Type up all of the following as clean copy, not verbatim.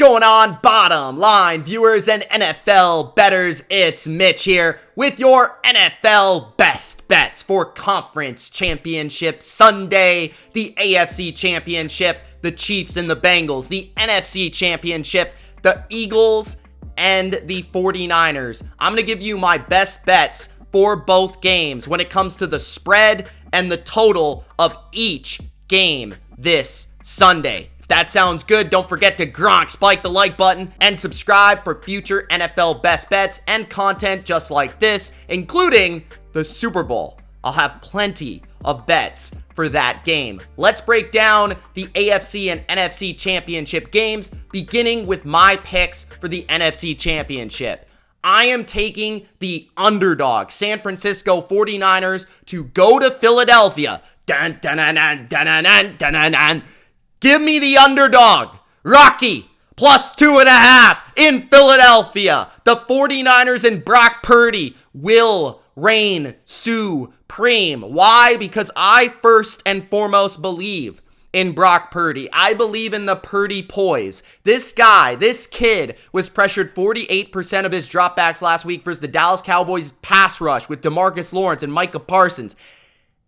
going on, bottom line viewers and NFL bettors? It's Mitch here with your NFL best bets for Conference Championship Sunday, the AFC Championship, the Chiefs and the Bengals, the NFC Championship, the Eagles and the 49ers. I'm going to give you my best bets for both games when it comes to the spread and the total of each game this Sunday. That sounds good. Don't forget to spike the like button and subscribe for future NFL best bets and content just like this, including the Super Bowl. I'll have plenty of bets for that game. Let's break down the AFC and NFC championship games, beginning with my picks for the NFC championship. I am taking the underdog, San Francisco 49ers, to go to Philadelphia. Dun, dun, dun, dun, dun, dun, dun, dun, dun. Give me the underdog, Rocky, plus 2.5 in Philadelphia. The 49ers and Brock Purdy will reign supreme. Why? Because I first and foremost believe in Brock Purdy. I believe in the Purdy poise. This kid was pressured 48% of his dropbacks last week versus the Dallas Cowboys pass rush with DeMarcus Lawrence and Micah Parsons.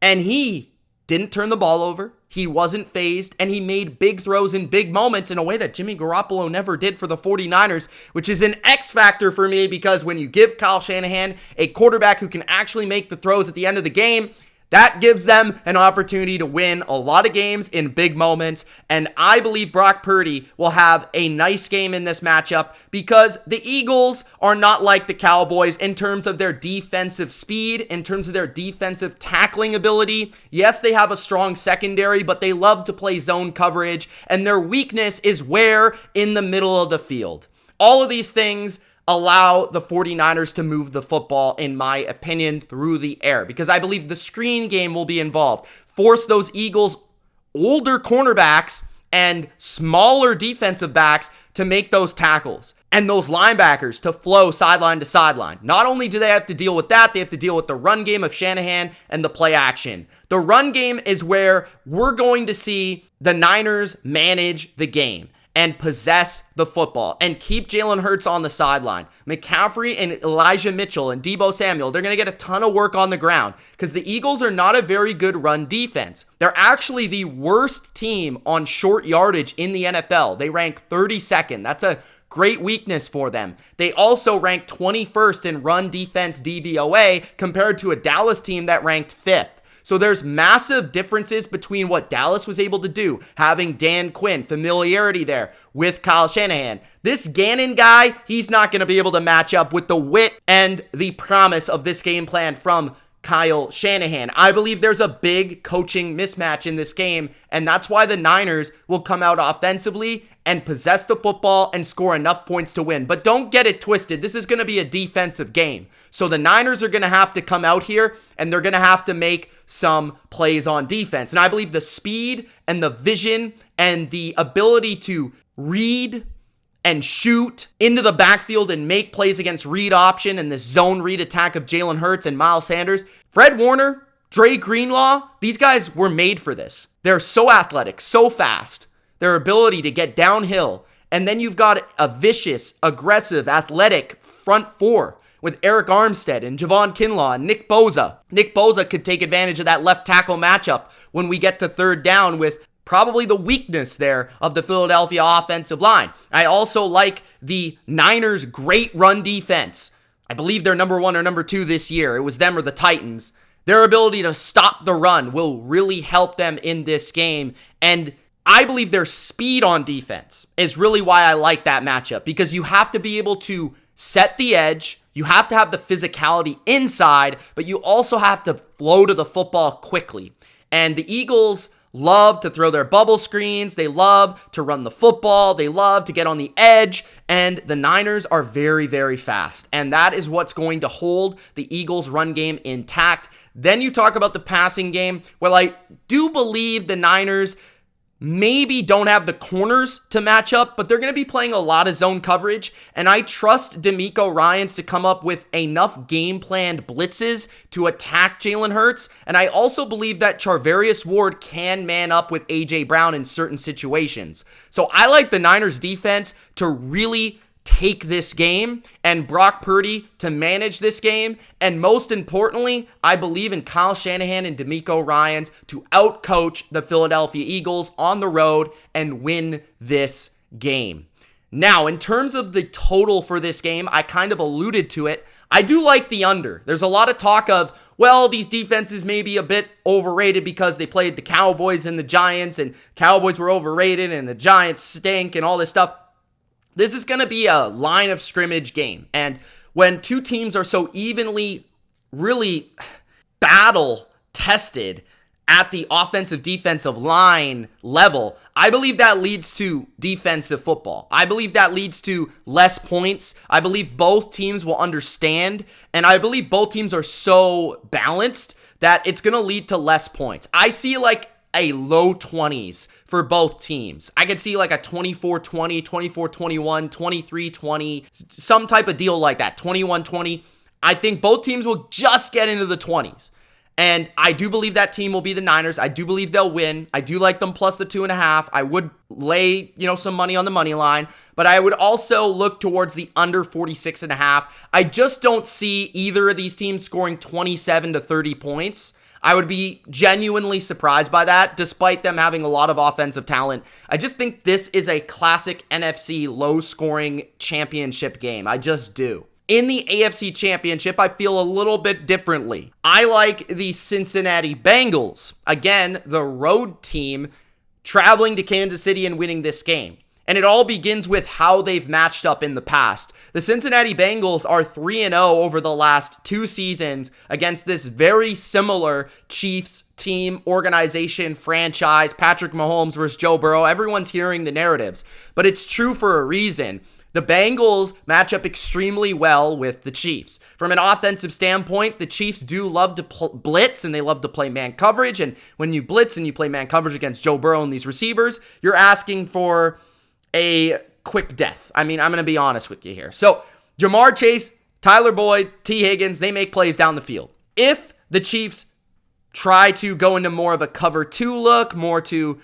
And he didn't turn the ball over. He wasn't phased, and he made big throws in big moments in a way that Jimmy Garoppolo never did for the 49ers, which is an X factor for me because when you give Kyle Shanahan a quarterback who can actually make the throws at the end of the game, that gives them an opportunity to win a lot of games in big moments, and I believe Brock Purdy will have a nice game in this matchup because the Eagles are not like the Cowboys in terms of their defensive speed, in terms of their defensive tackling ability. Yes, they have a strong secondary, but they love to play zone coverage, and their weakness is where in the middle of the field. All of these things allow the 49ers to move the football, in my opinion, through the air because I believe the screen game will be involved. Force those Eagles' older cornerbacks and smaller defensive backs to make those tackles and those linebackers to flow sideline to sideline. Not only do they have to deal with that, they have to deal with the run game of Shanahan and the play action. The run game is where we're going to see the Niners manage the game and possess the football and keep Jalen Hurts on the sideline. McCaffrey and Elijah Mitchell and Deebo Samuel, they're going to get a ton of work on the ground because the Eagles are not a very good run defense. They're actually the worst team on short yardage in the NFL. They rank 32nd. That's a great weakness for them. They also rank 21st in run defense DVOA compared to a Dallas team that ranked 5th. So there's massive differences between what Dallas was able to do, having Dan Quinn, familiarity there with Kyle Shanahan. This Gannon guy, he's not going to be able to match up with the wit and the promise of this game plan from Kyle Shanahan. I believe there's a big coaching mismatch in this game, and that's why the Niners will come out offensively and possess the football and score enough points to win. But don't get it twisted. This is going to be a defensive game. So the Niners are going to have to come out here, and they're going to have to make some plays on defense. And I believe the speed and the vision and the ability to read and shoot into the backfield and make plays against read option and this zone read attack of Jalen Hurts and Miles Sanders. Fred Warner, Dre Greenlaw, these guys were made for this. They're so athletic, so fast. Their ability to get downhill. And then you've got a vicious, aggressive, athletic front four with Eric Armstead and Javon Kinlaw and Nick Bosa. Nick Bosa could take advantage of that left tackle matchup when we get to third down with probably the weakness there of the Philadelphia offensive line. I also like the Niners' great run defense. I believe they're number 1 or number 2 this year. It was them or the Titans. Their ability to stop the run will really help them in this game. And I believe their speed on defense is really why I like that matchup because you have to be able to set the edge. You have to have the physicality inside, but you also have to flow to the football quickly. And the Eagles love to throw their bubble screens. They love to run the football. They love to get on the edge. And the Niners are very, very fast. And that is what's going to hold the Eagles' run game intact. Then you talk about the passing game. Well, I do believe the Niners maybe don't have the corners to match up, but they're going to be playing a lot of zone coverage, and I trust DeMeco Ryans to come up with enough game-planned blitzes to attack Jalen Hurts, and I also believe that Charvarius Ward can man up with A.J. Brown in certain situations. So I like the Niners defense to really take this game and Brock Purdy to manage this game. And most importantly, I believe in Kyle Shanahan and DeMeco Ryans to outcoach the Philadelphia Eagles on the road and win this game. Now, in terms of the total for this game, I kind of alluded to it. I do like the under. There's a lot of talk of, well, these defenses may be a bit overrated because they played the Cowboys and the Giants, and Cowboys were overrated and the Giants stink and all this stuff. This is going to be a line of scrimmage game. And when two teams are so evenly, really battle tested at the offensive defensive line level, I believe that leads to defensive football. I believe that leads to less points. I believe both teams will understand, and I believe both teams are so balanced that it's going to lead to less points. I see like a low 20s for both teams. I could see like a 24-20, 24-21, 23-20, some type of deal like that, 21-20. I think both teams will just get into the 20s. And I do believe that team will be the Niners. I do believe they'll win. I do like them plus the 2.5. I would lay, some money on the money line, but I would also look towards the under 46.5. I just don't see either of these teams scoring 27 to 30 points. I would be genuinely surprised by that, despite them having a lot of offensive talent. I just think this is a classic NFC low-scoring championship game. I just do. In the AFC Championship, I feel a little bit differently. I like the Cincinnati Bengals. Again, the road team traveling to Kansas City and winning this game. And it all begins with how they've matched up in the past. The Cincinnati Bengals are 3-0 over the last 2 seasons against this very similar Chiefs team, organization, franchise, Patrick Mahomes versus Joe Burrow. Everyone's hearing the narratives, but it's true for a reason. The Bengals match up extremely well with the Chiefs. From an offensive standpoint, the Chiefs do love to blitz, and they love to play man coverage. And when you blitz and you play man coverage against Joe Burrow and these receivers, you're asking for a quick death. I mean, I'm going to be honest with you here. So, Jamar Chase, Tyler Boyd, T. Higgins, they make plays down the field. If the Chiefs try to go into more of a cover 2 look, more to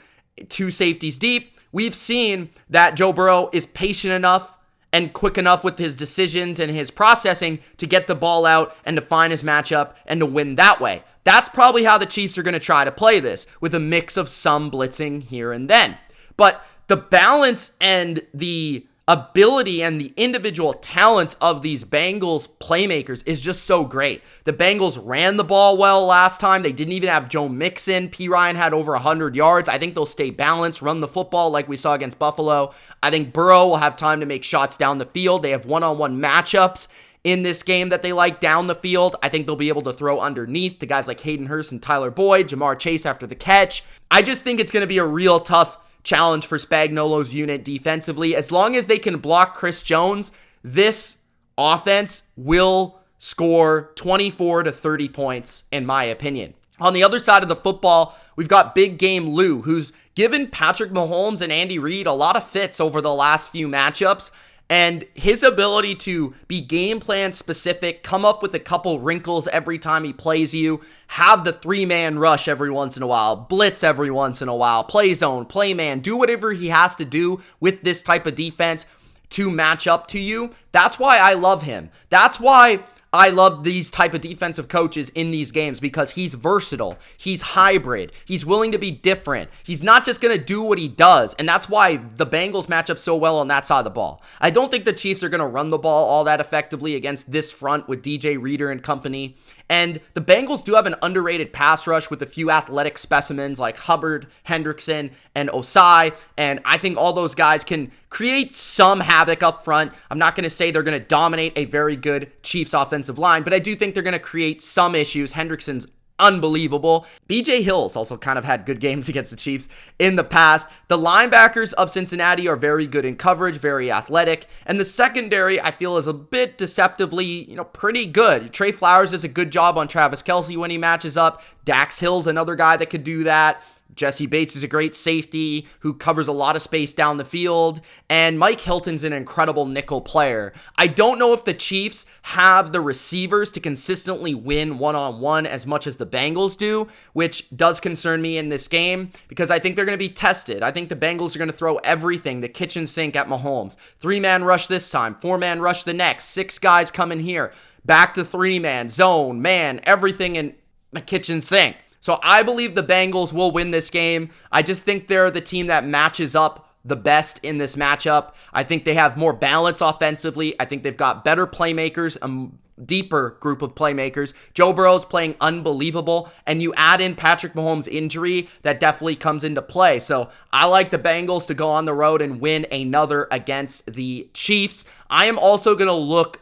2 safeties deep, we've seen that Joe Burrow is patient enough and quick enough with his decisions and his processing to get the ball out and to find his matchup and to win that way. That's probably how the Chiefs are going to try to play this, with a mix of some blitzing here and then. But the balance and the ability and the individual talents of these Bengals playmakers is just so great. The Bengals ran the ball well last time. They didn't even have Joe Mixon. P. Ryan had over 100 yards. I think they'll stay balanced, run the football like we saw against Buffalo. I think Burrow will have time to make shots down the field. They have one-on-one matchups in this game that they like down the field. I think they'll be able to throw underneath the guys like Hayden Hurst and Tyler Boyd, Jamar Chase after the catch. I just think it's going to be a real tough challenge for Spagnuolo's unit defensively. As long as they can block Chris Jones, this offense will score 24 to 30 points, in my opinion. On the other side of the football, we've got Big Game Lou, who's given Patrick Mahomes and Andy Reid a lot of fits over the last few matchups. And his ability to be game plan specific, come up with a couple wrinkles every time he plays you, have the 3-man rush every once in a while, blitz every once in a while, play zone, play man, do whatever he has to do with this type of defense to match up to you. That's why I love him. That's why I love these type of defensive coaches in these games, because he's versatile. He's hybrid. He's willing to be different. He's not just going to do what he does. And that's why the Bengals match up so well on that side of the ball. I don't think the Chiefs are going to run the ball all that effectively against this front with DJ Reader and company. And the Bengals do have an underrated pass rush with a few athletic specimens like Hubbard, Hendrickson, and Osai. And I think all those guys can create some havoc up front. I'm not going to say they're going to dominate a very good Chiefs offensive line, but I do think they're going to create some issues. Hendrickson's unbelievable. BJ Hill's also kind of had good games against the Chiefs in the past. The linebackers of Cincinnati are very good in coverage, very athletic. And the secondary, I feel, is a bit deceptively, pretty good. Trey Flowers does a good job on Travis Kelce when he matches up. Dax Hill's another guy that could do that. Jesse Bates is a great safety who covers a lot of space down the field, and Mike Hilton's an incredible nickel player. I don't know if the Chiefs have the receivers to consistently win one-on-one as much as the Bengals do, which does concern me in this game because I think they're going to be tested. I think the Bengals are going to throw everything, the kitchen sink at Mahomes. 3-man rush this time, 4-man rush the next, 6 guys coming here, back to 3-man, zone, man, everything in the kitchen sink. So I believe the Bengals will win this game. I just think they're the team that matches up the best in this matchup. I think they have more balance offensively. I think they've got better playmakers, a deeper group of playmakers. Joe Burrow's playing unbelievable, and you add in Patrick Mahomes' injury, that definitely comes into play. So I like the Bengals to go on the road and win another against the Chiefs. I am also going to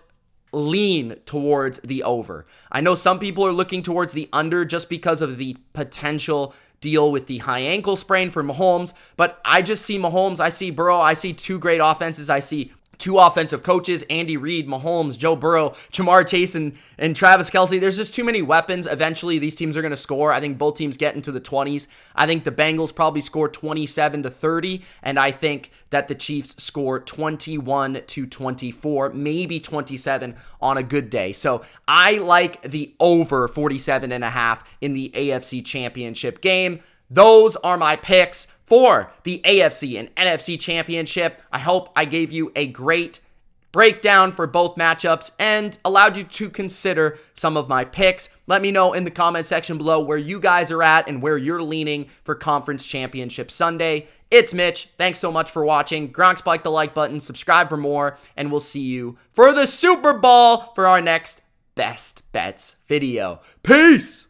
lean towards the over. I know some people are looking towards the under just because of the potential deal with the high ankle sprain for Mahomes, but I just see Mahomes, I see Burrow, I see 2 great offenses, I see 2 offensive coaches, Andy Reid, Mahomes, Joe Burrow, Jamar Chase, and Travis Kelce. There's just too many weapons. Eventually, these teams are going to score. I think both teams get into the 20s. I think the Bengals probably score 27-30, and I think that the Chiefs score 21-24, maybe 27 on a good day. So I like the over 47.5 in the AFC Championship game. Those are my picks for the AFC and NFC Championship. I hope I gave you a great breakdown for both matchups and allowed you to consider some of my picks. Let me know in the comment section below where you guys are at and where you're leaning for Conference Championship Sunday. It's Mitch. Thanks so much for watching. Gronk spike the like button, subscribe for more, and we'll see you for the Super Bowl for our next Best Bets video. Peace!